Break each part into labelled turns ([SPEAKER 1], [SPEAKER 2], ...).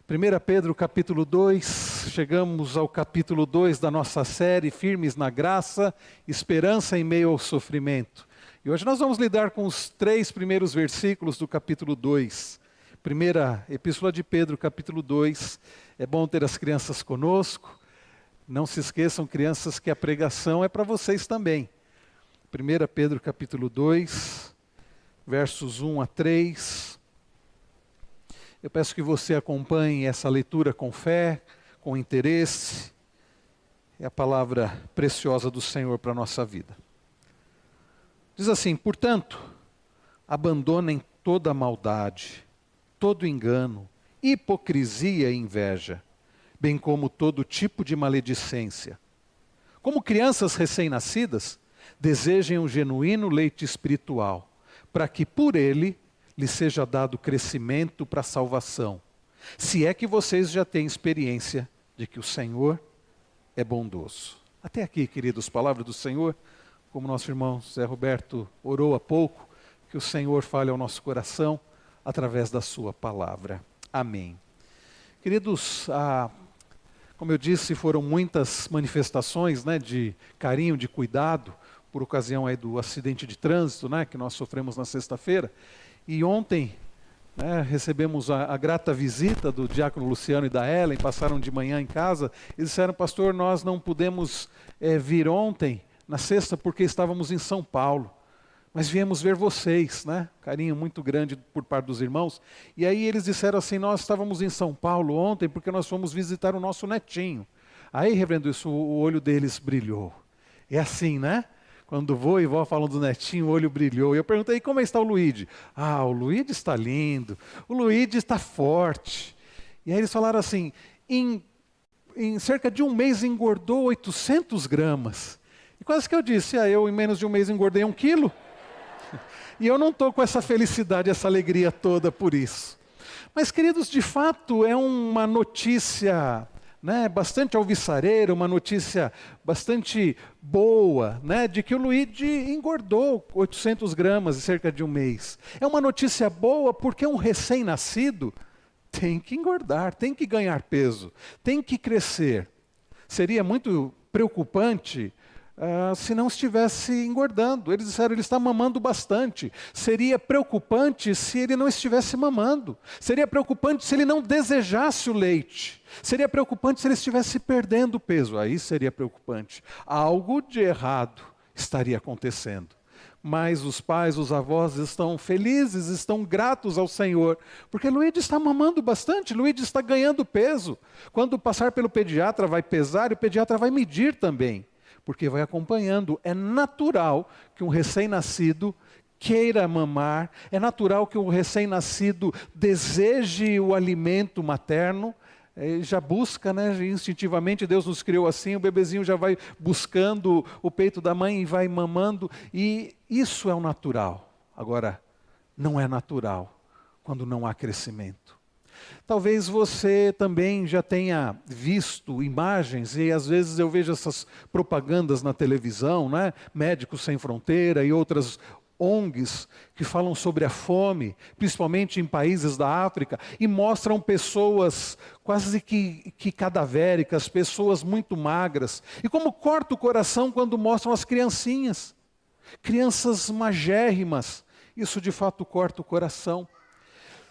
[SPEAKER 1] 1 Pedro capítulo 2, chegamos ao capítulo 2 da nossa série Firmes na Graça, Esperança em Meio ao Sofrimento. E hoje nós vamos lidar com os 3 primeiros versículos do capítulo 2. Primeira Epístola de Pedro, capítulo 2. É bom ter as crianças conosco. Não se esqueçam, crianças, que a pregação é para vocês também. 1 Pedro capítulo 2, versos 1 a 3. Eu peço que você acompanhe essa leitura com fé, com interesse. É a palavra preciosa do Senhor para a nossa vida. Diz assim: portanto, abandonem toda maldade, todo engano, hipocrisia e inveja, bem como todo tipo de maledicência. Como crianças recém-nascidas, desejem um genuíno leite espiritual, para que por ele lhe seja dado crescimento para a salvação, se é que vocês já têm experiência de que o Senhor é bondoso. Até aqui, queridos, palavra do Senhor, como nosso irmão Zé Roberto orou há pouco, que o Senhor fale ao nosso coração através da sua palavra. Amém. Queridos, como eu disse, foram muitas manifestações, de carinho, de cuidado, por ocasião aí do acidente de trânsito, que nós sofremos na sexta-feira. E ontem, recebemos a grata visita do diácono Luciano e da Ellen, passaram de manhã em casa, e disseram: pastor, nós não pudemos vir ontem, na sexta, porque estávamos em São Paulo, mas viemos ver vocês, carinho muito grande por parte dos irmãos. E aí eles disseram assim: nós estávamos em São Paulo ontem, porque nós fomos visitar o nosso netinho. Aí, reverendo, isso, o olho deles brilhou. É assim, Quando vô e vó falam do netinho, o olho brilhou. E eu perguntei: como está o Luíde? O Luíde está lindo, o Luíde está forte. E aí eles falaram assim: em cerca de um mês engordou 800 gramas. E quase que eu disse: eu em menos de um mês engordei 1 quilo. E eu não estou com essa felicidade, essa alegria toda por isso. Mas, queridos, de fato é uma notícia bastante alvissareira, uma notícia bastante boa, de que o Luíde engordou 800 gramas em cerca de um mês. É uma notícia boa porque um recém-nascido tem que engordar, tem que ganhar peso, tem que crescer. Seria muito preocupante se não estivesse engordando. Eles disseram: ele está mamando bastante. Seria preocupante se ele não estivesse mamando. Seria preocupante se ele não desejasse o leite. Seria preocupante se ele estivesse perdendo peso. Aí seria preocupante. Algo de errado estaria acontecendo. Mas os pais, os avós estão felizes, estão gratos ao Senhor, porque Luíde está mamando bastante, Luíde está ganhando peso. Quando passar pelo pediatra vai pesar e o pediatra vai medir também, porque vai acompanhando. É natural que um recém-nascido queira mamar, é natural que um recém-nascido deseje o alimento materno. Ele já busca, instintivamente, Deus nos criou assim, o bebezinho já vai buscando o peito da mãe e vai mamando, e isso é o natural. Agora, não é natural quando não há crescimento. Talvez você também já tenha visto imagens, e às vezes eu vejo essas propagandas na televisão, Médicos Sem Fronteira e outras ONGs que falam sobre a fome, principalmente em países da África, e mostram pessoas quase que cadavéricas, pessoas muito magras. E como corta o coração quando mostram as criancinhas, crianças magérrimas. Isso de fato corta o coração.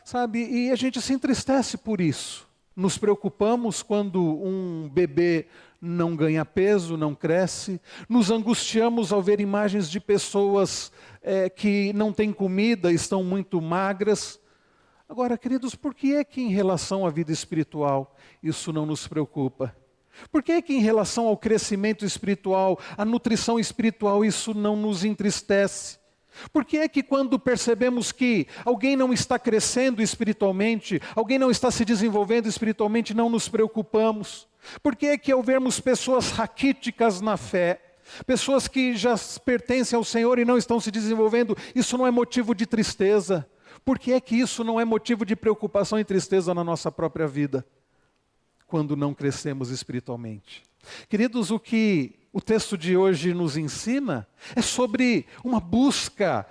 [SPEAKER 1] Sabe, e a gente se entristece por isso. Nos preocupamos quando um bebê não ganha peso, não cresce. Nos angustiamos ao ver imagens de pessoas que não têm comida, estão muito magras. Agora, queridos, por que é que em relação à vida espiritual isso não nos preocupa? Por que é que em relação ao crescimento espiritual, à nutrição espiritual, isso não nos entristece? Por que é que quando percebemos que alguém não está crescendo espiritualmente, alguém não está se desenvolvendo espiritualmente, não nos preocupamos? Por que é que ao vermos pessoas raquíticas na fé, pessoas que já pertencem ao Senhor e não estão se desenvolvendo, isso não é motivo de tristeza? Por que é que isso não é motivo de preocupação e tristeza na nossa própria vida, quando não crescemos espiritualmente? Queridos, o que o texto de hoje nos ensina é sobre uma busca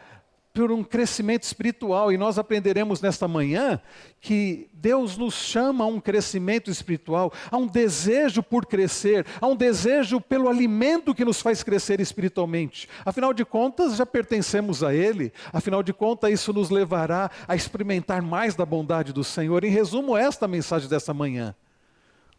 [SPEAKER 1] por um crescimento espiritual. E nós aprenderemos nesta manhã que Deus nos chama a um crescimento espiritual, a um desejo por crescer, a um desejo pelo alimento que nos faz crescer espiritualmente. Afinal de contas, já pertencemos a Ele. Afinal de contas, isso nos levará a experimentar mais da bondade do Senhor. Em resumo, esta é a mensagem dessa manhã.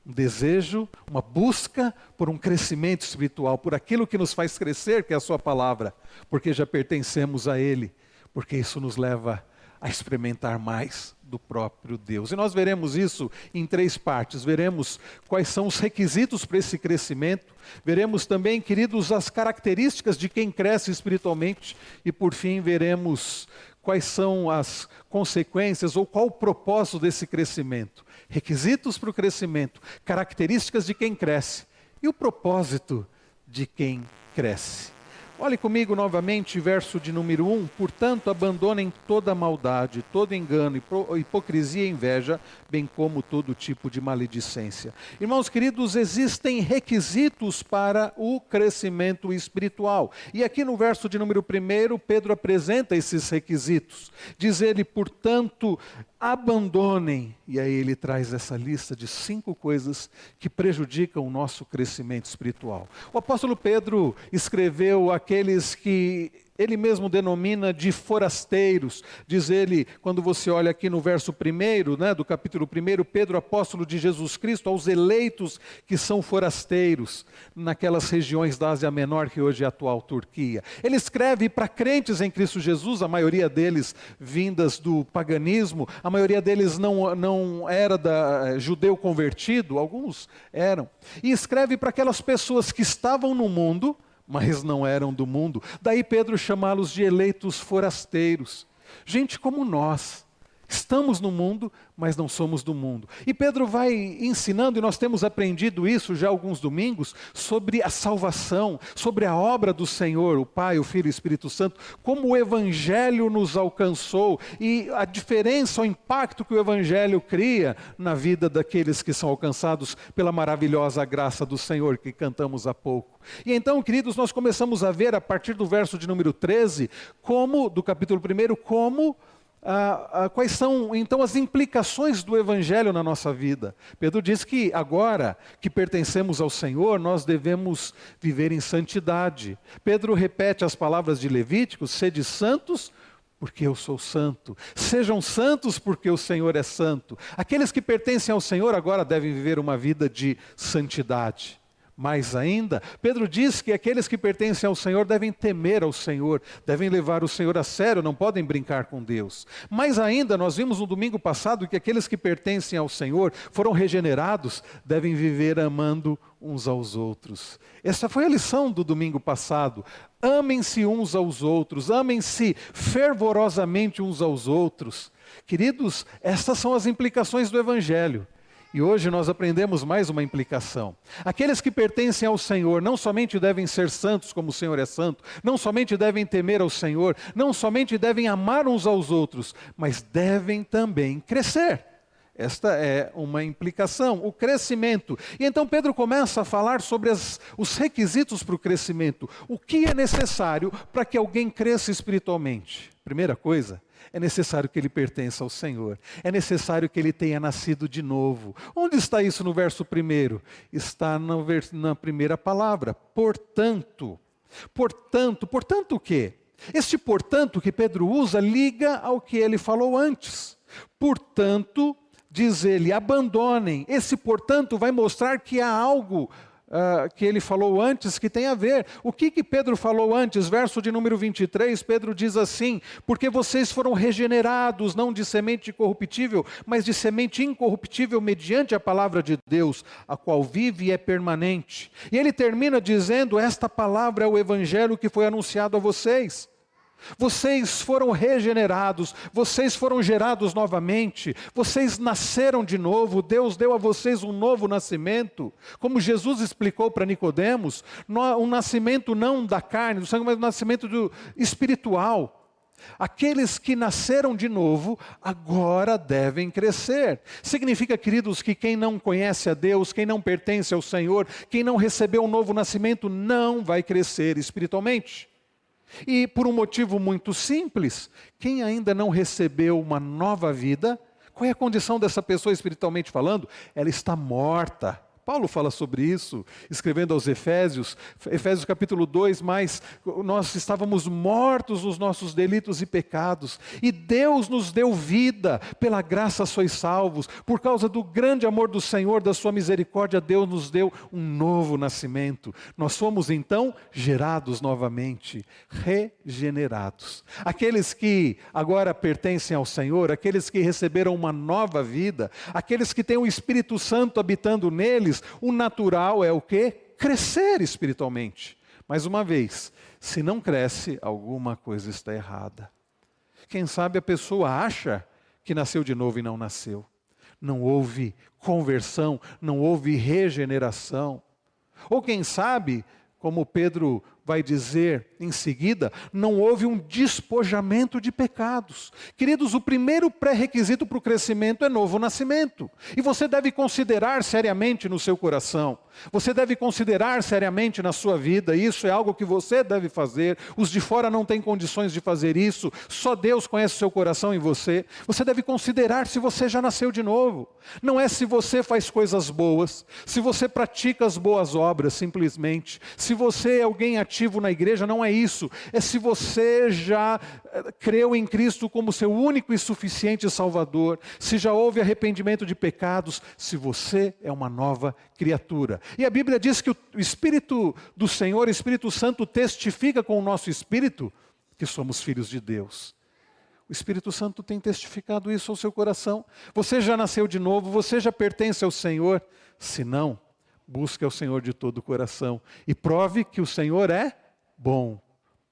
[SPEAKER 1] Um desejo, uma busca por um crescimento espiritual, por aquilo que nos faz crescer, que é a sua palavra, porque já pertencemos a Ele, porque isso nos leva a experimentar mais do próprio Deus. E nós veremos isso em 3 partes. Veremos quais são os requisitos para esse crescimento. Veremos também, queridos, as características de quem cresce espiritualmente. E por fim, veremos quais são as consequências ou qual o propósito desse crescimento. Requisitos para o crescimento, características de quem cresce e o propósito de quem cresce. Olhe comigo novamente, verso de número 1. Portanto, abandonem toda maldade, todo engano, hipocrisia e inveja, bem como todo tipo de maledicência. Irmãos queridos, existem requisitos para o crescimento espiritual. E aqui no verso de número 1, Pedro apresenta esses requisitos. Diz ele, portanto, abandonem. E aí ele traz essa lista de 5 coisas que prejudicam o nosso crescimento espiritual. O apóstolo Pedro escreveu aqueles que ele mesmo denomina de forasteiros. Diz ele, quando você olha aqui no verso 1, do capítulo 1, Pedro, apóstolo de Jesus Cristo, aos eleitos que são forasteiros naquelas regiões da Ásia Menor, que hoje é a atual Turquia. Ele escreve para crentes em Cristo Jesus, a maioria deles vindas do paganismo, a maioria deles não era judeu convertido, alguns eram. E escreve para aquelas pessoas que estavam no mundo, mas não eram do mundo. Daí Pedro chamá-los de eleitos forasteiros. Gente como nós. Estamos no mundo, mas não somos do mundo. E Pedro vai ensinando, e nós temos aprendido isso já há alguns domingos, sobre a salvação, sobre a obra do Senhor, o Pai, o Filho e o Espírito Santo, como o Evangelho nos alcançou, e a diferença, o impacto que o Evangelho cria na vida daqueles que são alcançados pela maravilhosa graça do Senhor, que cantamos há pouco. E então, queridos, nós começamos a ver, a partir do verso de número 13, do capítulo 1, quais são então as implicações do Evangelho na nossa vida. Pedro diz que agora que pertencemos ao Senhor, nós devemos viver em santidade. Pedro repete as palavras de Levítico: sede santos, porque eu sou santo. Sejam santos, porque o Senhor é santo. Aqueles que pertencem ao Senhor agora devem viver uma vida de santidade. Mais ainda, Pedro diz que aqueles que pertencem ao Senhor devem temer ao Senhor, devem levar o Senhor a sério, não podem brincar com Deus. Mais ainda, nós vimos no domingo passado que aqueles que pertencem ao Senhor, foram regenerados, devem viver amando uns aos outros. Essa foi a lição do domingo passado. Amem-se uns aos outros, amem-se fervorosamente uns aos outros. Queridos, estas são as implicações do Evangelho. E hoje nós aprendemos mais uma implicação. Aqueles que pertencem ao Senhor não somente devem ser santos como o Senhor é santo, não somente devem temer ao Senhor, não somente devem amar uns aos outros, mas devem também crescer. Esta é uma implicação, o crescimento. E então Pedro começa a falar sobre os requisitos para o crescimento. O que é necessário para que alguém cresça espiritualmente? Primeira coisa, é necessário que ele pertença ao Senhor. É necessário que ele tenha nascido de novo. Onde está isso no verso 1? Está na primeira palavra. Portanto. Portanto o quê? Este portanto que Pedro usa liga ao que ele falou antes. Portanto, diz ele, abandonem. Esse portanto vai mostrar que há algo que ele falou antes que tem a ver. O que Pedro falou antes? Verso de número 23, Pedro diz assim: porque vocês foram regenerados, não de semente corruptível, mas de semente incorruptível, mediante a palavra de Deus, a qual vive e é permanente. E ele termina dizendo: esta palavra é o Evangelho que foi anunciado a vocês. Vocês foram regenerados, vocês foram gerados novamente, vocês nasceram de novo, Deus deu a vocês um novo nascimento, como Jesus explicou para Nicodemos, um nascimento não da carne, do sangue, mas um nascimento espiritual. Aqueles que nasceram de novo, agora devem crescer. Significa, queridos, que quem não conhece a Deus, quem não pertence ao Senhor, quem não recebeu um novo nascimento, não vai crescer espiritualmente. E por um motivo muito simples, quem ainda não recebeu uma nova vida, qual é a condição dessa pessoa espiritualmente falando? Ela está morta. Paulo fala sobre isso, escrevendo aos Efésios, Efésios capítulo 2, mas nós estávamos mortos nos nossos delitos e pecados, e Deus nos deu vida, pela graça sois salvos, por causa do grande amor do Senhor, da sua misericórdia, Deus nos deu um novo nascimento. Nós fomos então gerados novamente, regenerados. Aqueles que agora pertencem ao Senhor, aqueles que receberam uma nova vida, aqueles que têm o Espírito Santo habitando neles, o natural é o quê? Crescer espiritualmente. Mais uma vez, se não cresce, alguma coisa está errada. Quem sabe a pessoa acha que nasceu de novo e não nasceu. Não houve conversão, não houve regeneração. Ou quem sabe, como Pedro vai dizer em seguida, não houve um despojamento de pecados. Queridos, o primeiro pré-requisito para o crescimento é novo nascimento. E você deve considerar seriamente no seu coração. Você deve considerar seriamente na sua vida. Isso é algo que você deve fazer. Os de fora não têm condições de fazer isso. Só Deus conhece o seu coração e você. Você deve considerar se você já nasceu de novo. Não é se você faz coisas boas, se você pratica as boas obras simplesmente, se você é alguém ativo na igreja, não é isso. É se você já creu em Cristo como seu único e suficiente Salvador, se já houve arrependimento de pecados, se você é uma nova criatura. E a Bíblia diz que o Espírito do Senhor, o Espírito Santo, testifica com o nosso espírito que somos filhos de Deus. O Espírito Santo tem testificado isso ao seu coração. Você já nasceu de novo, você já pertence ao Senhor. Se não, busque ao Senhor de todo o coração e prove que o Senhor é bom.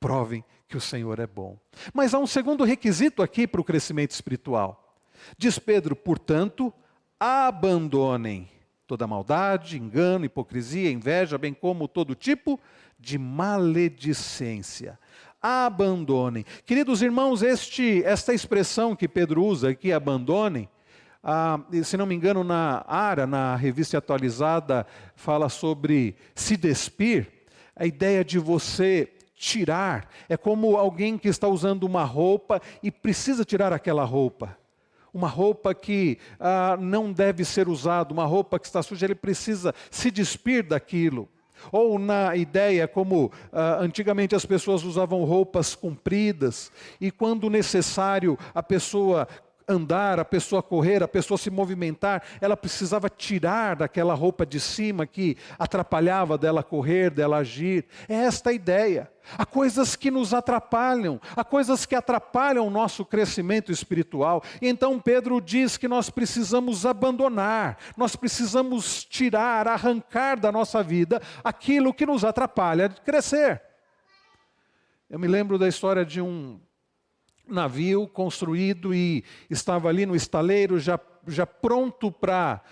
[SPEAKER 1] Provem que o Senhor é bom. Mas há um segundo requisito aqui para o crescimento espiritual. Diz Pedro, portanto, abandonem toda maldade, engano, hipocrisia, inveja, bem como todo tipo de maledicência. Abandonem. Queridos irmãos, esta expressão que Pedro usa aqui, abandonem, se não me engano, na revista atualizada, fala sobre se despir. A ideia de você tirar, é como alguém que está usando uma roupa e precisa tirar aquela roupa. Uma roupa que não deve ser usada, uma roupa que está suja, ele precisa se despir daquilo. Ou na ideia como antigamente as pessoas usavam roupas compridas e quando necessário a pessoa andar, a pessoa correr, a pessoa se movimentar, ela precisava tirar daquela roupa de cima que atrapalhava dela correr, dela agir. É esta a ideia. Há coisas que nos atrapalham, há coisas que atrapalham o nosso crescimento espiritual. E então Pedro diz que nós precisamos abandonar, nós precisamos tirar, arrancar da nossa vida aquilo que nos atrapalha de crescer. Eu me lembro da história de um navio construído e estava ali no estaleiro já pronto para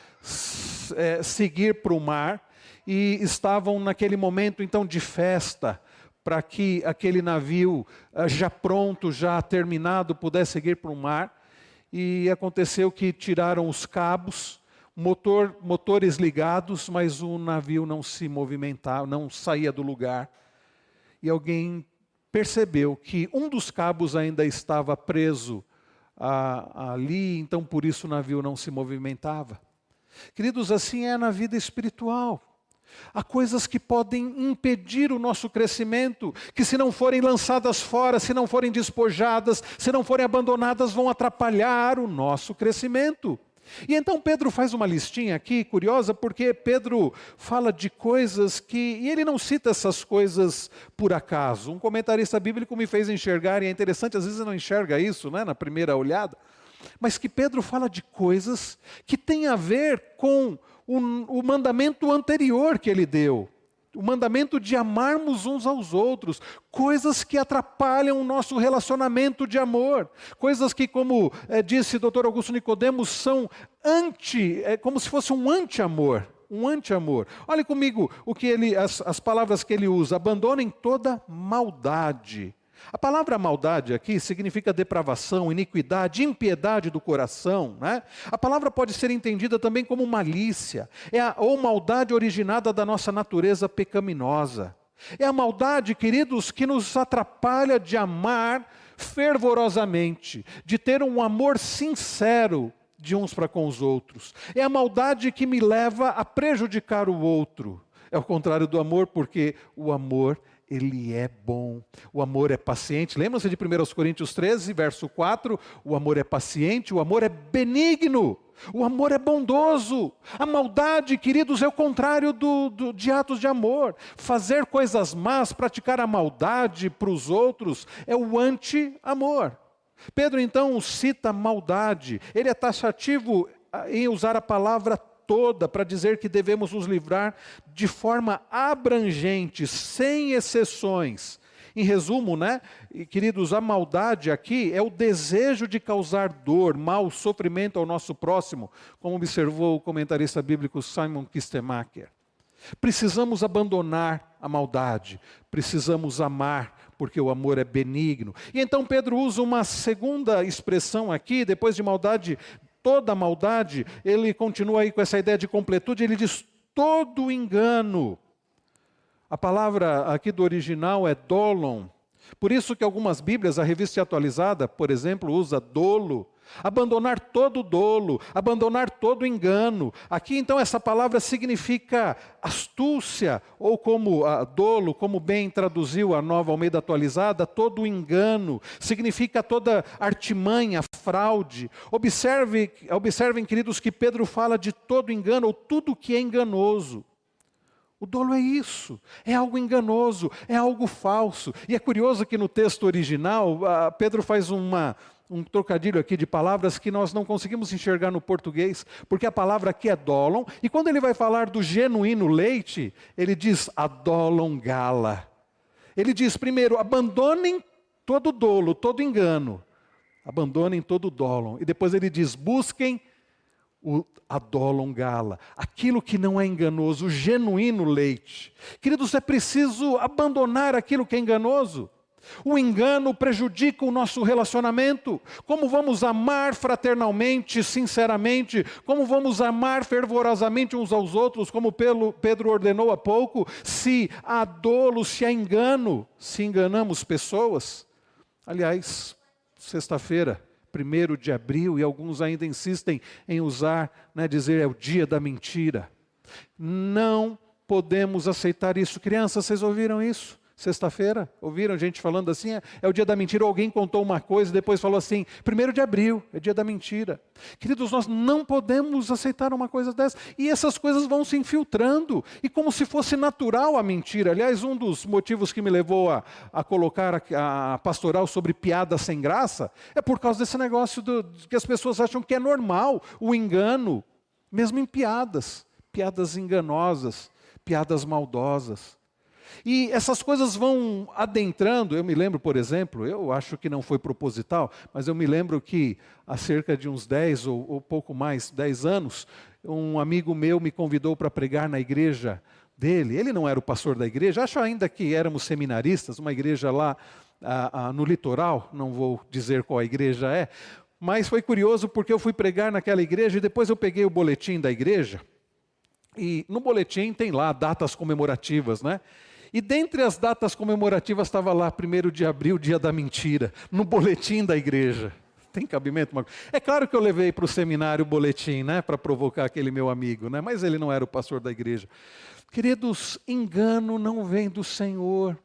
[SPEAKER 1] seguir para o mar e estavam naquele momento então de festa para que aquele navio já pronto, já terminado, pudesse seguir para o mar. E aconteceu que tiraram os cabos, motores ligados, mas o navio não se movimentava, não saía do lugar. E alguém percebeu que um dos cabos ainda estava preso ali, então por isso o navio não se movimentava. Queridos, assim é na vida espiritual. Há coisas que podem impedir o nosso crescimento, que se não forem lançadas fora, se não forem despojadas, se não forem abandonadas, vão atrapalhar o nosso crescimento. E então Pedro faz uma listinha aqui, curiosa, porque Pedro fala de coisas e ele não cita essas coisas por acaso. Um comentarista bíblico me fez enxergar, e é interessante, às vezes eu não enxerga isso, né, na primeira olhada, mas que Pedro fala de coisas que têm a ver com o mandamento anterior que ele deu. O mandamento de amarmos uns aos outros, coisas que atrapalham o nosso relacionamento de amor, coisas que, como disse o Dr. Augusto Nicodemos, são como se fosse um anti-amor, Olhe comigo as palavras que ele usa: abandonem toda maldade. A palavra maldade aqui significa depravação, iniquidade, impiedade do coração, né? A palavra pode ser entendida também como malícia, ou maldade originada da nossa natureza pecaminosa. É a maldade, queridos, que nos atrapalha de amar fervorosamente, de ter um amor sincero de uns para com os outros. É a maldade que me leva a prejudicar o outro. É o contrário do amor, porque o amor, ele é bom. O amor é paciente. Lembra-se de 1 Coríntios 13, verso 4? O amor é paciente, o amor é benigno. O amor é bondoso. A maldade, queridos, é o contrário de atos de amor. Fazer coisas más, praticar a maldade para os outros, é o anti-amor. Pedro, então, cita maldade. Ele é taxativo em usar a palavra toda para dizer que devemos nos livrar de forma abrangente, sem exceções. Em resumo, e, queridos, a maldade aqui é o desejo de causar dor, mal, sofrimento ao nosso próximo, como observou o comentarista bíblico Simon Kistemaker. Precisamos abandonar a maldade, precisamos amar, porque o amor é benigno. E então Pedro usa uma segunda expressão aqui, depois de maldade, toda maldade, ele continua aí com essa ideia de completude, ele diz todo engano. A palavra aqui do original é dolon. Por isso que algumas Bíblias, a Revista Atualizada, por exemplo, usa dolo. Abandonar todo dolo, abandonar todo engano. Aqui então essa palavra significa astúcia, ou como dolo, como bem traduziu a Nova Almeida Atualizada, todo engano. Significa toda artimanha, fraude. Observem, queridos, que Pedro fala de todo engano, ou tudo que é enganoso. O dolo é isso, é algo enganoso, é algo falso. E é curioso que no texto original, Pedro faz um trocadilho aqui de palavras que nós não conseguimos enxergar no português, porque a palavra aqui é dolon, e quando ele vai falar do genuíno leite, ele diz adolon gala. Ele diz primeiro, abandonem todo dolo, todo engano, abandonem todo dolon, e depois ele diz, busquem o adolon gala, aquilo que não é enganoso, o genuíno leite. Queridos, é preciso abandonar aquilo que é enganoso. O engano prejudica o nosso relacionamento. Como vamos amar fraternalmente, sinceramente? Como vamos amar fervorosamente uns aos outros, como Pedro ordenou há pouco, se há dolo, se há engano, se enganamos pessoas? Aliás, sexta-feira, 1º de abril, e alguns ainda insistem em usar, dizer é o dia da mentira. Não podemos aceitar isso. Crianças, vocês ouviram isso? Sexta-feira, ouviram gente falando assim, é o dia da mentira, ou alguém contou uma coisa e depois falou assim, 1º de abril, é dia da mentira. Queridos, nós não podemos aceitar uma coisa dessa, e essas coisas vão se infiltrando, e como se fosse natural a mentira. Aliás, um dos motivos que me levou a colocar a pastoral sobre piada sem graça, é por causa desse negócio que as pessoas acham que é normal, o engano, mesmo em piadas enganosas, piadas maldosas. E essas coisas vão adentrando. Eu me lembro, por exemplo, eu acho que não foi proposital, mas eu me lembro que há cerca de uns 10 ou pouco mais, 10 anos, um amigo meu me convidou para pregar na igreja dele. Ele não era o pastor da igreja, acho ainda que éramos seminaristas, uma igreja lá no litoral, não vou dizer qual a igreja é, mas foi curioso porque eu fui pregar naquela igreja e depois eu peguei o boletim da igreja, e no boletim tem lá datas comemorativas, E dentre as datas comemorativas estava lá 1º de abril, dia da mentira, no boletim da igreja. Tem cabimento? É claro que eu levei para o seminário o boletim, para provocar aquele meu amigo, mas ele não era o pastor da igreja. Queridos, engano não vem do Senhor.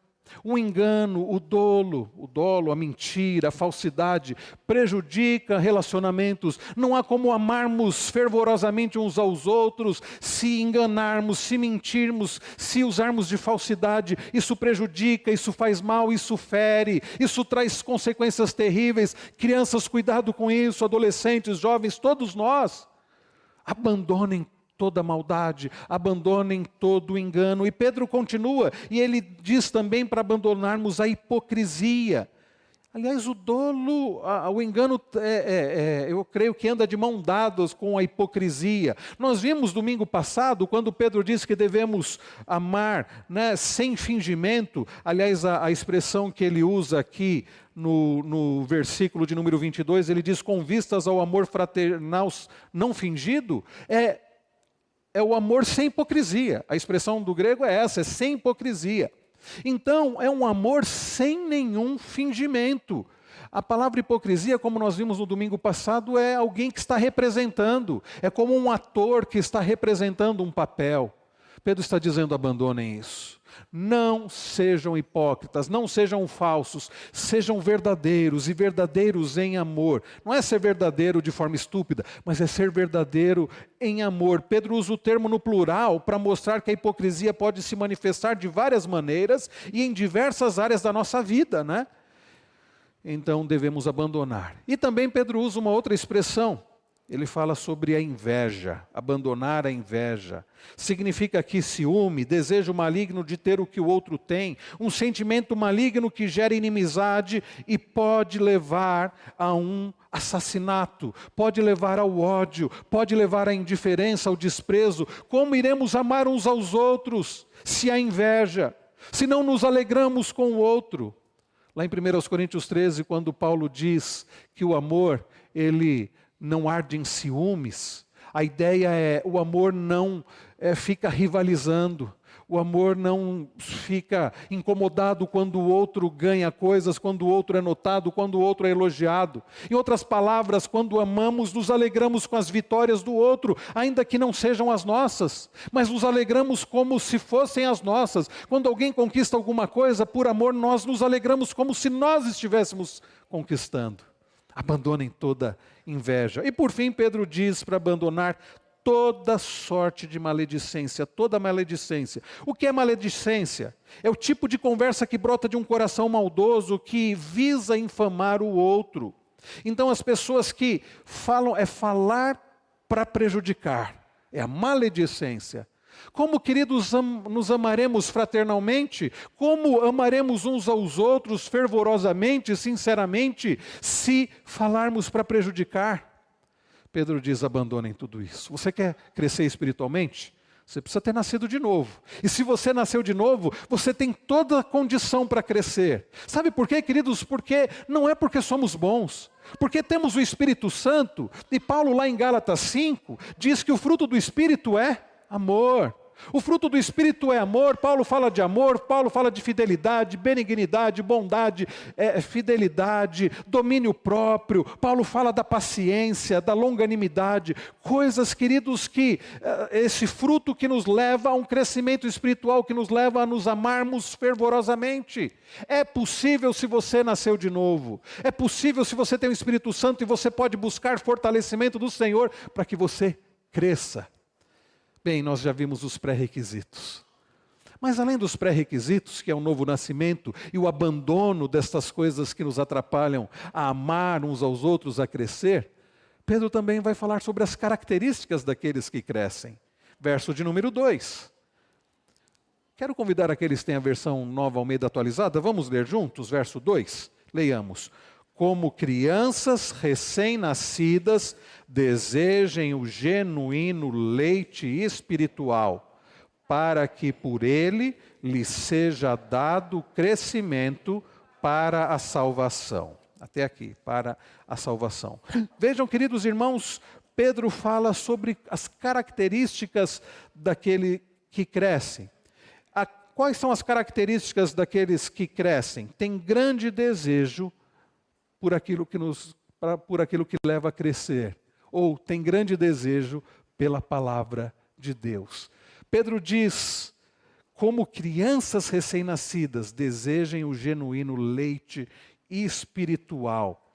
[SPEAKER 1] O engano, o dolo, a mentira, a falsidade, prejudica relacionamentos. Não há como amarmos fervorosamente uns aos outros se enganarmos, se mentirmos, se usarmos de falsidade. Isso prejudica, isso faz mal, isso fere, isso traz consequências terríveis. Crianças, cuidado com isso, adolescentes, jovens, todos nós. Abandonem toda maldade, abandonem todo engano. E Pedro continua, e ele diz também para abandonarmos a hipocrisia. Aliás, o dolo, o engano, eu creio que anda de mão dadas com a hipocrisia. Nós vimos domingo passado, quando Pedro disse que devemos amar sem fingimento. Aliás, a expressão que ele usa aqui no versículo de número 22, ele diz, com vistas ao amor fraternal não fingido, é o amor sem hipocrisia. A expressão do grego é essa, é sem hipocrisia. Então, é um amor sem nenhum fingimento. A palavra hipocrisia, como nós vimos no domingo passado, é alguém que está representando. É como um ator que está representando um papel. Pedro está dizendo: abandonem isso. Não sejam hipócritas, não sejam falsos, sejam verdadeiros, e verdadeiros em amor. Não é ser verdadeiro de forma estúpida, mas é ser verdadeiro em amor. Pedro usa o termo no plural para mostrar que a hipocrisia pode se manifestar de várias maneiras e em diversas áreas da nossa vida, né? Então devemos abandonar. E também Pedro usa uma outra expressão. Ele fala sobre a inveja, abandonar a inveja. Significa aqui ciúme, desejo maligno de ter o que o outro tem, um sentimento maligno que gera inimizade e pode levar a um assassinato, pode levar ao ódio, pode levar à indiferença, ao desprezo. Como iremos amar uns aos outros se há inveja, se não nos alegramos com o outro? Lá em 1 Coríntios 13, quando Paulo diz que o amor, ele não arde em ciúmes, a ideia é, o amor não fica rivalizando, o amor não fica incomodado quando o outro ganha coisas, quando o outro é notado, quando o outro é elogiado. Em outras palavras, quando amamos, nos alegramos com as vitórias do outro, ainda que não sejam as nossas, mas nos alegramos como se fossem as nossas. Quando alguém conquista alguma coisa, por amor, nós nos alegramos como se nós estivéssemos conquistando. Abandonem toda inveja. E por fim, Pedro diz para abandonar toda sorte de maledicência, toda maledicência. O que é maledicência? É o tipo de conversa que brota de um coração maldoso que visa infamar o outro. Então as pessoas que falam, é falar para prejudicar, é a maledicência. Como, queridos, nos amaremos fraternalmente? Como amaremos uns aos outros fervorosamente, sinceramente, se falarmos para prejudicar? Pedro diz: abandonem tudo isso. Você quer crescer espiritualmente? Você precisa ter nascido de novo. E se você nasceu de novo, você tem toda a condição para crescer. Sabe por quê, queridos? Porque não é porque somos bons. Porque temos o Espírito Santo. E Paulo, lá em Gálatas 5, diz que o fruto do Espírito é amor. O fruto do Espírito é amor. Paulo fala de amor, Paulo fala de fidelidade, benignidade, bondade, fidelidade, domínio próprio. Paulo fala da paciência, da longanimidade. Coisas, queridos, que esse fruto que nos leva a um crescimento espiritual, que nos leva a nos amarmos fervorosamente. É possível se você nasceu de novo. É possível se você tem o Espírito Santo e você pode buscar fortalecimento do Senhor para que você cresça. Bem, nós já vimos os pré-requisitos. Mas além dos pré-requisitos, que é o novo nascimento e o abandono destas coisas que nos atrapalham a amar uns aos outros, a crescer, Pedro também vai falar sobre as características daqueles que crescem. Verso de número 2. Quero convidar aqueles que têm a versão Nova Almeida atualizada, vamos ler juntos, verso 2. Leiamos. Como crianças recém-nascidas, desejem o genuíno leite espiritual, para que por ele lhes seja dado crescimento para a salvação. Até aqui, para a salvação. Vejam, queridos irmãos, Pedro fala sobre as características daquele que cresce. Quais são as características daqueles que crescem? Tem grande desejo por aquilo que leva a crescer, ou tem grande desejo pela palavra de Deus. Pedro diz, como crianças recém-nascidas, desejem o genuíno leite espiritual.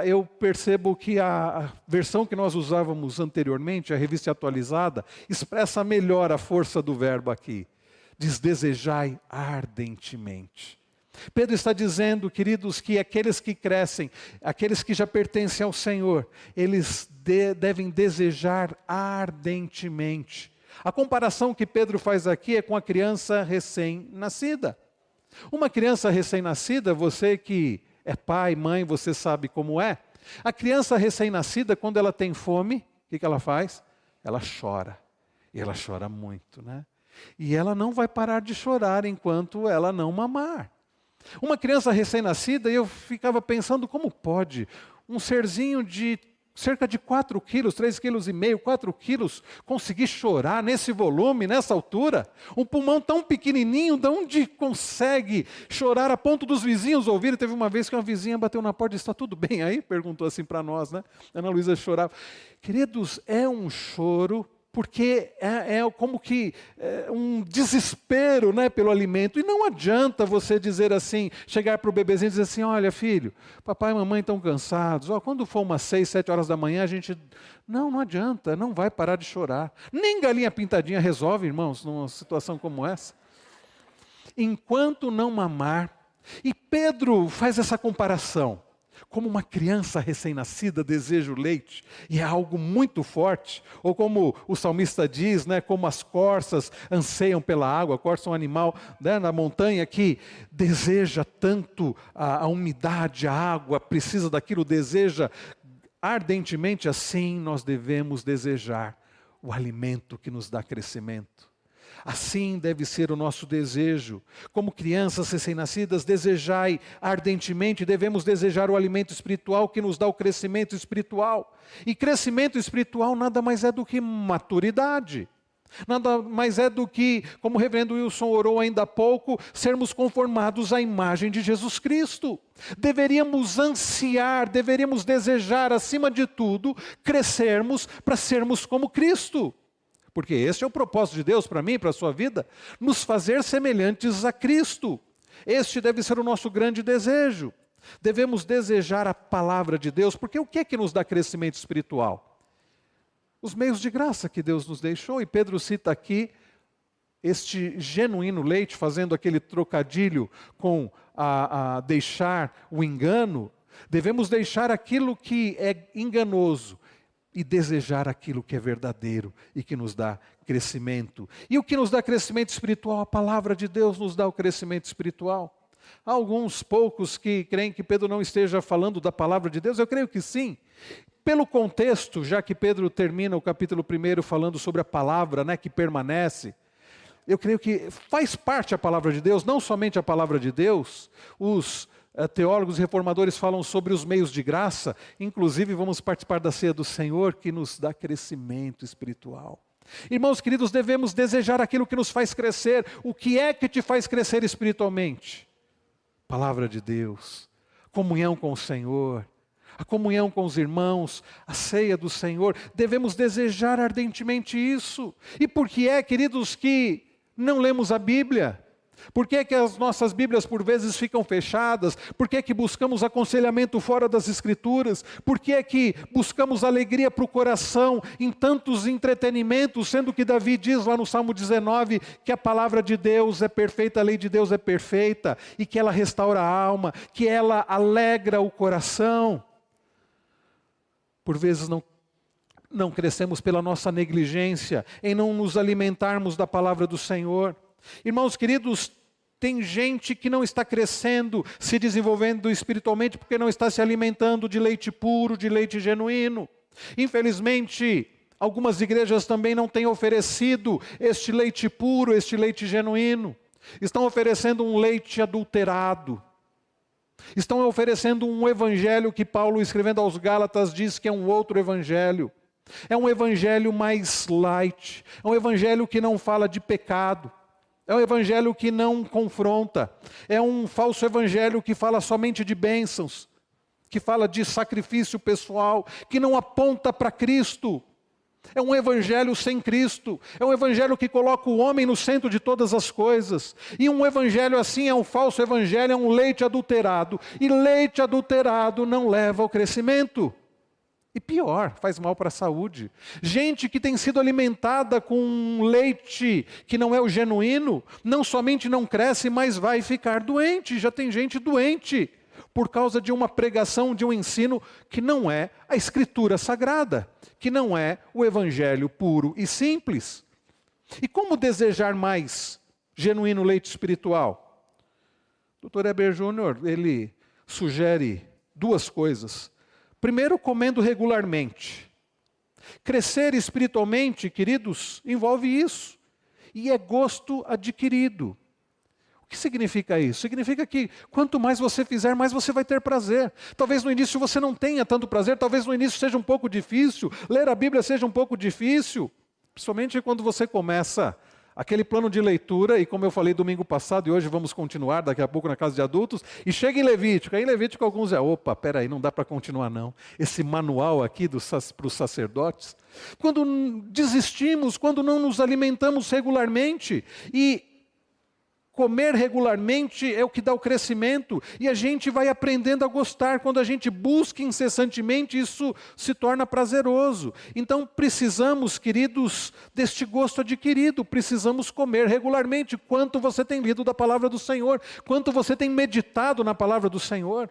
[SPEAKER 1] Eu percebo que a versão que nós usávamos anteriormente, a revista atualizada, expressa melhor a força do verbo aqui. Diz, desejai ardentemente. Pedro está dizendo, queridos, que aqueles que crescem, aqueles que já pertencem ao Senhor, eles devem desejar ardentemente. A comparação que Pedro faz aqui é com a criança recém-nascida. Uma criança recém-nascida, você que é pai, mãe, você sabe como é. A criança recém-nascida, quando ela tem fome, o que ela faz? Ela chora. E ela chora muito, né? E ela não vai parar de chorar enquanto ela não mamar. Uma criança recém-nascida, eu ficava pensando, como pode um serzinho de cerca de 4 quilos, 3,5 quilos, 4 quilos, conseguir chorar nesse volume, nessa altura? Um pulmão tão pequenininho, de onde consegue chorar a ponto dos vizinhos ouvirem? Teve uma vez que uma vizinha bateu na porta e disse, está tudo bem aí? Perguntou assim para nós, né? Ana Luísa chorava. Queridos, é um choro, porque é como que um desespero, né, pelo alimento. E não adianta você dizer assim, chegar para o bebezinho e dizer assim, olha filho, papai e mamãe estão cansados, quando for umas 6, 7 horas da manhã a gente... Não adianta, não vai parar de chorar. Nem galinha pintadinha resolve, irmãos, numa situação como essa. Enquanto não mamar, e Pedro faz essa comparação. Como uma criança recém-nascida deseja o leite, e é algo muito forte, ou como o salmista diz, né, como as corças anseiam pela água. A corça é um animal, né, na montanha que deseja tanto a umidade, a água, precisa daquilo, deseja ardentemente. Assim nós devemos desejar o alimento que nos dá crescimento. Assim deve ser o nosso desejo. Como crianças recém-nascidas, desejai ardentemente, devemos desejar o alimento espiritual que nos dá o crescimento espiritual. E crescimento espiritual nada mais é do que maturidade. Nada mais é do que, como o reverendo Wilson orou ainda há pouco, sermos conformados à imagem de Jesus Cristo. Deveríamos ansiar, deveríamos desejar, acima de tudo, crescermos para sermos como Cristo. Porque este é o propósito de Deus para mim e para a sua vida, nos fazer semelhantes a Cristo. Este deve ser o nosso grande desejo. Devemos desejar a palavra de Deus, porque o que é que nos dá crescimento espiritual? Os meios de graça que Deus nos deixou, e Pedro cita aqui este genuíno leite, fazendo aquele trocadilho com a deixar o engano. Devemos deixar aquilo que é enganoso e desejar aquilo que é verdadeiro e que nos dá crescimento. E o que nos dá crescimento espiritual? A palavra de Deus nos dá o crescimento espiritual. Há alguns poucos que creem que Pedro não esteja falando da palavra de Deus. Eu creio que sim. Pelo contexto, já que Pedro termina o capítulo 1 falando sobre a palavra, né, que permanece, eu creio que faz parte a palavra de Deus, não somente a palavra de Deus. Os teólogos reformadores falam sobre os meios de graça, inclusive vamos participar da ceia do Senhor, que nos dá crescimento espiritual. Irmãos queridos, devemos desejar aquilo que nos faz crescer. O que é que te faz crescer espiritualmente? Palavra de Deus, comunhão com o Senhor, a comunhão com os irmãos, a ceia do Senhor. Devemos desejar ardentemente isso. E por que é, queridos, que não lemos a Bíblia? Por que é que as nossas Bíblias por vezes ficam fechadas? Por que é que buscamos aconselhamento fora das Escrituras? Por que é que buscamos alegria para o coração em tantos entretenimentos, sendo que Davi diz lá no Salmo 19 que a palavra de Deus é perfeita, a lei de Deus é perfeita, e que ela restaura a alma, que ela alegra o coração? Por vezes não crescemos pela nossa negligência, em não nos alimentarmos da palavra do Senhor. Irmãos queridos, tem gente que não está crescendo, se desenvolvendo espiritualmente, porque não está se alimentando de leite puro, de leite genuíno. Infelizmente, algumas igrejas também não têm oferecido este leite puro, este leite genuíno. Estão oferecendo um leite adulterado. Estão oferecendo um evangelho que Paulo, escrevendo aos Gálatas, diz que é um outro evangelho. É um evangelho mais light, é um evangelho que não fala de pecado. É um evangelho que não confronta. É um falso evangelho que fala somente de bênçãos, que fala de sacrifício pessoal, que não aponta para Cristo. É um evangelho sem Cristo. É um evangelho que coloca o homem no centro de todas as coisas. E um evangelho assim é um falso evangelho, é um leite adulterado. E leite adulterado não leva ao crescimento. E pior, faz mal para a saúde. Gente que tem sido alimentada com um leite que não é o genuíno, não somente não cresce, mas vai ficar doente. Já tem gente doente por causa de uma pregação, de um ensino que não é a Escritura Sagrada, que não é o Evangelho puro e simples. E como desejar mais genuíno leite espiritual? O Dr. Heber Júnior, ele sugere 2 coisas. Primeiro, comendo regularmente. Crescer espiritualmente, queridos, envolve isso. E é gosto adquirido. O que significa isso? Significa que quanto mais você fizer, mais você vai ter prazer. Talvez no início você não tenha tanto prazer, talvez no início seja um pouco difícil, ler a Bíblia seja um pouco difícil, principalmente quando você começa aquele plano de leitura, e como eu falei domingo passado, e hoje vamos continuar daqui a pouco na casa de adultos, e chega em Levítico. Aí em Levítico alguns dizem, opa, peraí, não dá para continuar não. Esse manual aqui para os sacerdotes. Quando desistimos, quando não nos alimentamos regularmente, e comer regularmente é o que dá o crescimento, e a gente vai aprendendo a gostar. Quando a gente busca incessantemente, isso se torna prazeroso. Então precisamos, queridos, deste gosto adquirido, precisamos comer regularmente. Quanto você tem lido da palavra do Senhor, quanto você tem meditado na palavra do Senhor.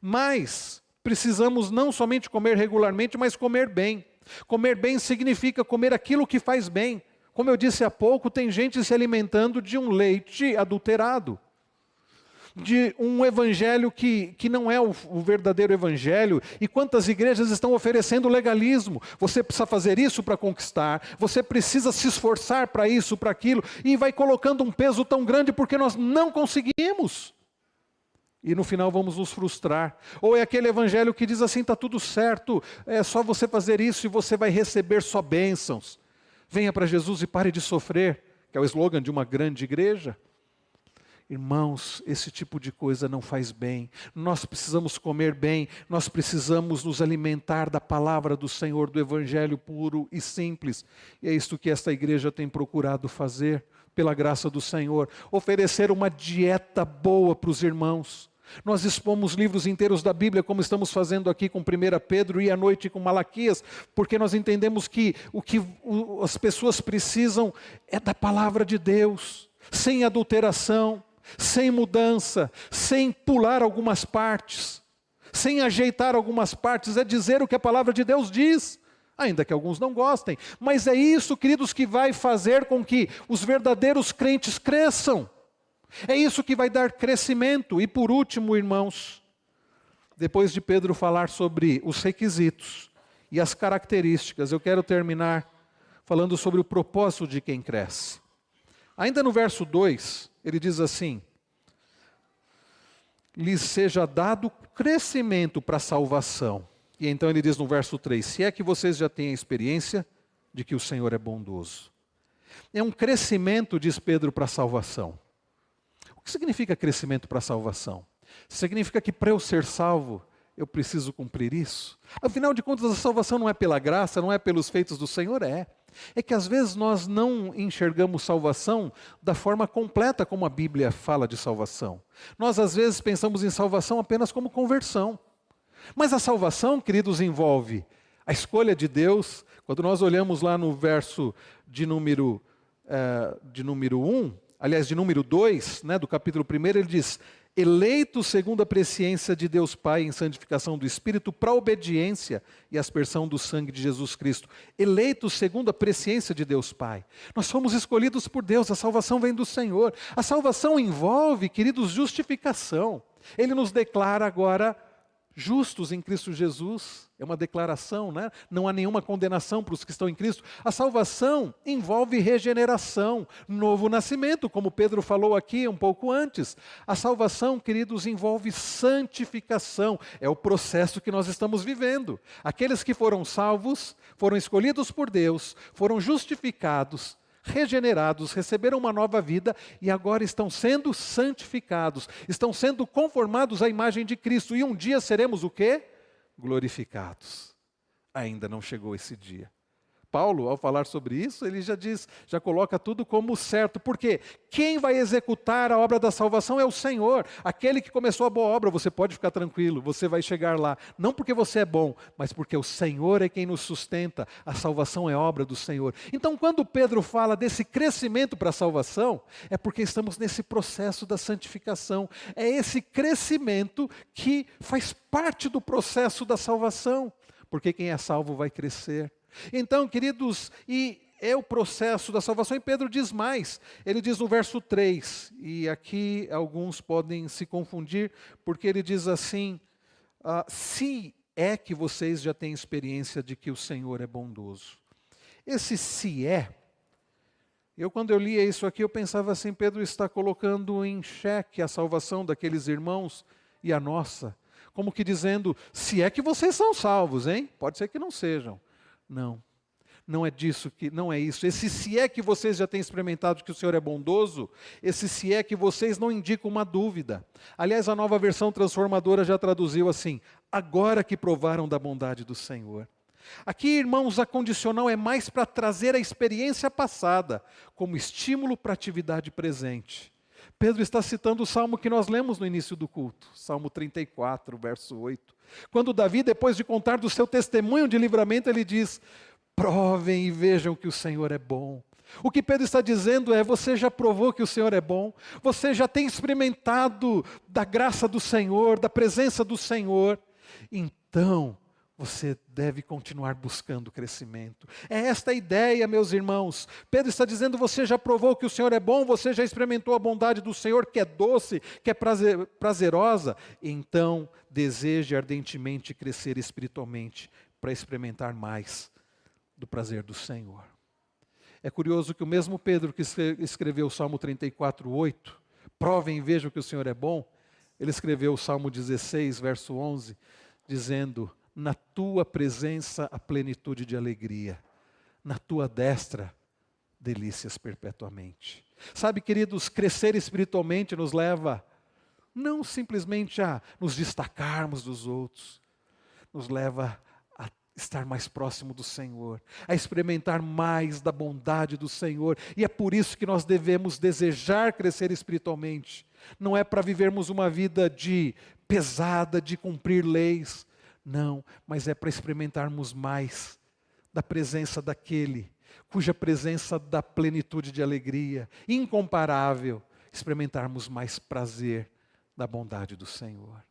[SPEAKER 1] Mas precisamos não somente comer regularmente, mas comer bem. Comer bem significa comer aquilo que faz bem. Como eu disse há pouco, tem gente se alimentando de um leite adulterado, de um evangelho que não é o verdadeiro evangelho. E quantas igrejas estão oferecendo legalismo? Você precisa fazer isso para conquistar, você precisa se esforçar para isso, para aquilo, e vai colocando um peso tão grande porque nós não conseguimos. E no final vamos nos frustrar. Ou é aquele evangelho que diz assim, está tudo certo, é só você fazer isso e você vai receber só bênçãos. Venha para Jesus e pare de sofrer, que é o slogan de uma grande igreja. Irmãos, esse tipo de coisa não faz bem. Nós precisamos comer bem, nós precisamos nos alimentar da palavra do Senhor, do evangelho puro e simples. E é isto que esta igreja tem procurado fazer, pela graça do Senhor. Oferecer uma dieta boa para os irmãos. Nós expomos livros inteiros da Bíblia, como estamos fazendo aqui com 1 Pedro e à noite com Malaquias, porque nós entendemos que o que as pessoas precisam é da palavra de Deus, sem adulteração, sem mudança, sem pular algumas partes, sem ajeitar algumas partes, é dizer o que a palavra de Deus diz, ainda que alguns não gostem. Mas é isso, queridos, que vai fazer com que os verdadeiros crentes cresçam. É isso que vai dar crescimento. E por último, irmãos, depois de Pedro falar sobre os requisitos e as características, eu quero terminar falando sobre o propósito de quem cresce. Ainda no verso 2, ele diz assim: lhes seja dado crescimento para a salvação. E então ele diz no verso 3, se é que vocês já têm a experiência de que o Senhor é bondoso. É um crescimento, diz Pedro, para a salvação. O que significa crescimento para a salvação? Significa que para eu ser salvo, eu preciso cumprir isso? Afinal de contas, a salvação não é pela graça, não é pelos feitos do Senhor, é. É que às vezes nós não enxergamos salvação da forma completa como a Bíblia fala de salvação. Nós às vezes pensamos em salvação apenas como conversão. Mas a salvação, queridos, envolve a escolha de Deus. Quando nós olhamos lá no verso de número 1, aliás, de número 2, do capítulo 1, ele diz: eleitos segundo a presciência de Deus Pai em santificação do Espírito para a obediência e aspersão do sangue de Jesus Cristo. Eleitos segundo a presciência de Deus Pai. Nós fomos escolhidos por Deus, a salvação vem do Senhor. A salvação envolve, queridos, justificação. Ele nos declara agora justos em Cristo Jesus, é uma declaração, Não há nenhuma condenação para os que estão em Cristo. A salvação envolve regeneração, novo nascimento, como Pedro falou aqui um pouco antes. A salvação, queridos, envolve santificação, é o processo que nós estamos vivendo. Aqueles que foram salvos, foram escolhidos por Deus, foram justificados, regenerados, receberam uma nova vida e agora estão sendo santificados, estão sendo conformados à imagem de Cristo. E um dia seremos o quê? Glorificados. Ainda não chegou esse dia. Paulo, ao falar sobre isso, ele já coloca tudo como certo. Porque quem vai executar a obra da salvação é o Senhor. Aquele que começou a boa obra, você pode ficar tranquilo, você vai chegar lá. Não porque você é bom, mas porque o Senhor é quem nos sustenta. A salvação é obra do Senhor. Então, quando Pedro fala desse crescimento para a salvação, é porque estamos nesse processo da santificação. É esse crescimento que faz parte do processo da salvação. Porque quem é salvo vai crescer. Então, queridos, e é o processo da salvação, e Pedro diz mais, ele diz no verso 3, e aqui alguns podem se confundir, porque ele diz assim, se é que vocês já têm experiência de que o Senhor é bondoso. Esse se é, Quando eu lia isso aqui, eu pensava assim, Pedro está colocando em xeque a salvação daqueles irmãos e a nossa. Como que dizendo, se é que vocês são salvos, hein? Pode ser que não sejam. Não, não é isso. Esse se é que vocês já têm experimentado que o Senhor é bondoso, esse se é que vocês não indica uma dúvida. Aliás, a Nova Versão Transformadora já traduziu assim, agora que provaram da bondade do Senhor. Aqui, irmãos, a condicional é mais para trazer a experiência passada, como estímulo para a atividade presente. Pedro está citando o salmo que nós lemos no início do culto, Salmo 34, verso 8. Quando Davi, depois de contar do seu testemunho de livramento, ele diz, provem e vejam que o Senhor é bom. O que Pedro está dizendo é, você já provou que o Senhor é bom, você já tem experimentado da graça do Senhor, da presença do Senhor, então você deve continuar buscando crescimento. É esta a ideia, meus irmãos. Pedro está dizendo, você já provou que o Senhor é bom, você já experimentou a bondade do Senhor, que é doce, que é prazerosa. Então, deseje ardentemente crescer espiritualmente, para experimentar mais do prazer do Senhor. É curioso que o mesmo Pedro que escreveu o Salmo 34, 8, provem e vejam que o Senhor é bom, ele escreveu o Salmo 16, verso 11, dizendo, na tua presença a plenitude de alegria, na tua destra delícias perpetuamente. Sabe, queridos, crescer espiritualmente nos leva não simplesmente a nos destacarmos dos outros, nos leva a estar mais próximo do Senhor, a experimentar mais da bondade do Senhor, e é por isso que nós devemos desejar crescer espiritualmente. Não é para vivermos uma vida pesada, de cumprir leis, não, mas é para experimentarmos mais da presença daquele, cuja presença dá plenitude de alegria, incomparável, experimentarmos mais prazer da bondade do Senhor.